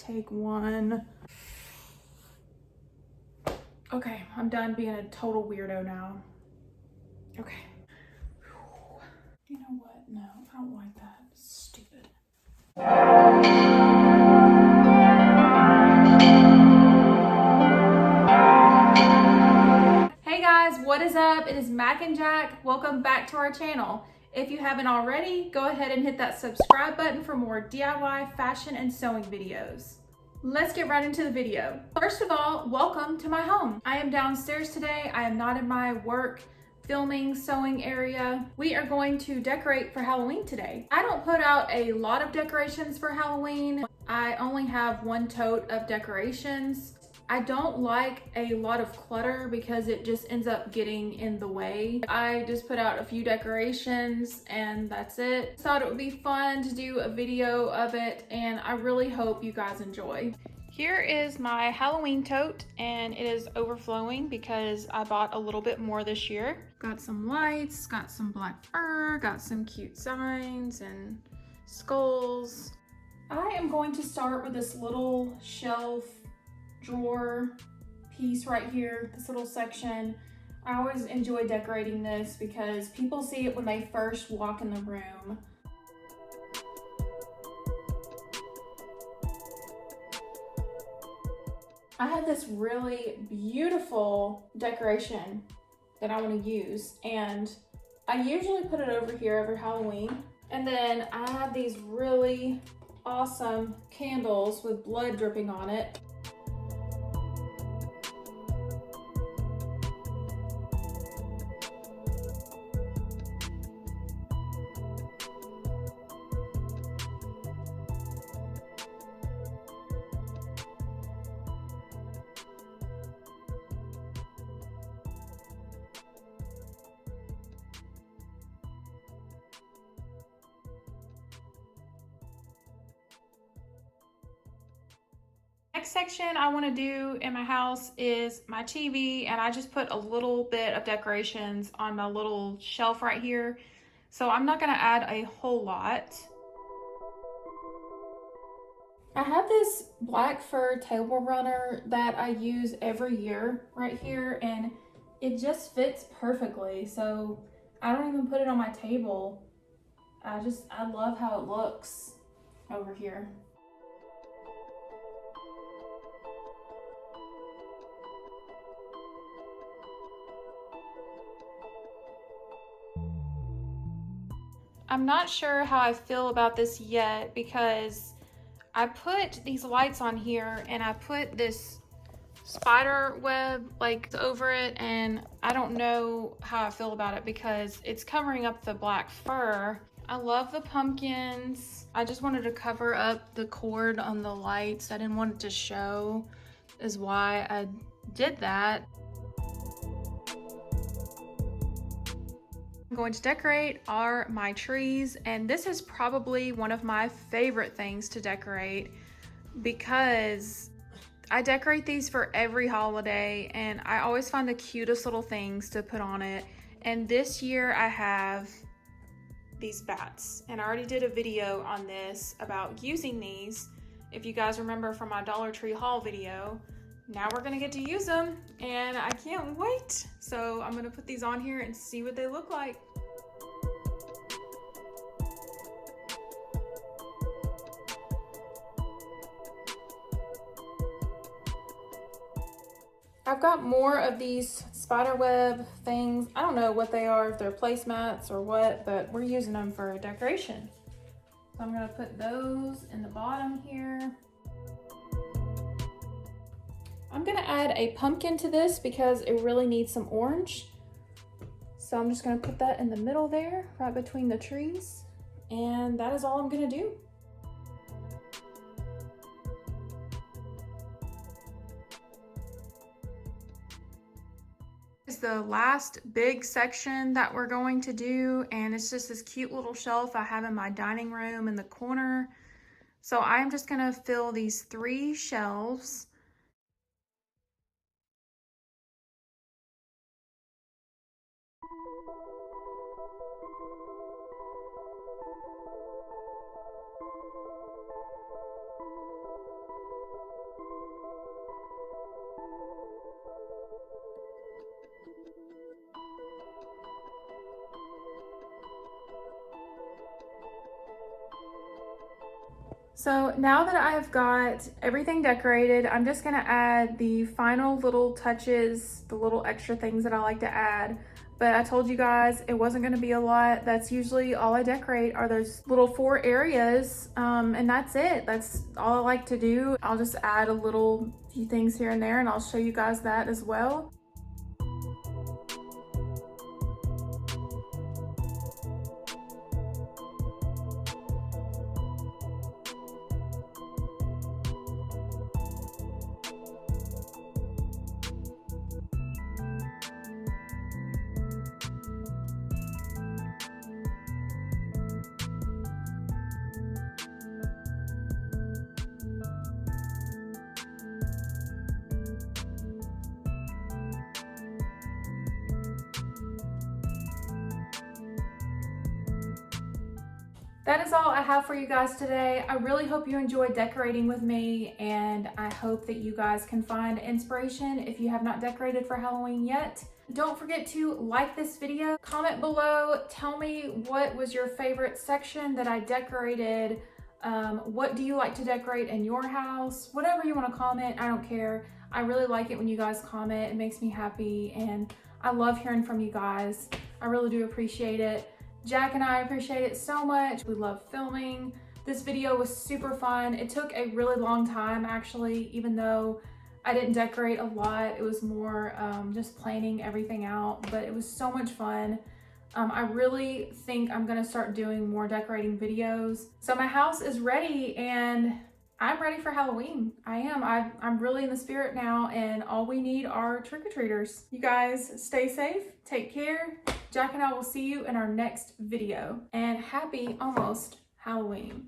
take one. Okay, I'm done being a total weirdo now. Okay. You know what? No, I don't like that. It's stupid. Hey guys, what is up? It is Mac and Jack. Welcome back to our channel. If you haven't already, go ahead and hit that subscribe button for more DIY fashion and sewing videos. Let's get right into the video. First of all, welcome to my home. I am downstairs today. I am not in my work filming sewing area. We are going to decorate for Halloween today. I don't put out a lot of decorations for Halloween. I only have one tote of decorations. I don't like a lot of clutter because it just ends up getting in the way. I just put out a few decorations and that's it. Thought it would be fun to do a video of it, and I really hope you guys enjoy. Here is my Halloween tote, and it is overflowing because I bought a little bit more this year. Got some lights, got some black fur, got some cute signs and skulls. I am going to start with this little shelf drawer piece right here, this little section. I always enjoy decorating this because people see it when they first walk in the room. I have this really beautiful decoration that I want to use, and I usually put it over here over Halloween. And then I have these really awesome candles with blood dripping on it. Next section I want to do in my house is my TV, and I just put a little bit of decorations on my little shelf right here. So I'm not going to add a whole lot. I have this black fur table runner that I use every year right here, and it just fits perfectly. So I don't even put it on my table. I love how it looks over here. I'm not sure how I feel about this yet because I put these lights on here and I put this spider web like over it, and I don't know how I feel about it because it's covering up the black fur. I love the pumpkins. I just wanted to cover up the cord on the lights. I didn't want it to show, is why I did that. I'm going to decorate are my trees, and this is probably one of my favorite things to decorate because I decorate these for every holiday and I always find the cutest little things to put on it. And this year I have these bats, and I already did a video on this about using these. If you guys remember from my Dollar Tree haul video, now we're gonna get to use them and I can't wait. So I'm gonna put these on here and see what they look like. I've got more of these spider web things. I don't know what they are, if they're placemats or what, but we're using them for decoration. So I'm gonna put those in the bottom here. I'm gonna add a pumpkin to this because it really needs some orange. So I'm just gonna put that in the middle there, right between the trees. And that is all I'm gonna do. This is the last big section that we're going to do, and it's just this cute little shelf I have in my dining room in the corner. So I'm just gonna fill these 3 shelves. So now that I've got everything decorated, I'm just gonna add the final little touches, the little extra things that I like to add. But I told you guys it wasn't gonna be a lot. That's usually all I decorate are those little 4 areas, and that's it. That's all I like to do. I'll just add a little few things here and there, and I'll show you guys that as well. That is all I have for you guys today. I really hope you enjoyed decorating with me, and I hope that you guys can find inspiration if you have not decorated for Halloween yet. Don't forget to like this video, comment below, tell me what was your favorite section that I decorated. What do you like to decorate in your house? Whatever you want to comment, I don't care. I really like it when you guys comment. It makes me happy, and I love hearing from you guys. I really do appreciate it. Jack and I appreciate it so much. We love filming. This video was super fun. It took a really long time actually, even though I didn't decorate a lot. It was more just planning everything out, but it was so much fun. I really think I'm gonna start doing more decorating videos. So my house is ready and I'm ready for Halloween. I am. I'm really in the spirit now, and all we need are trick-or-treaters. You guys stay safe, take care. Jack and I will see you in our next video, and happy almost Halloween.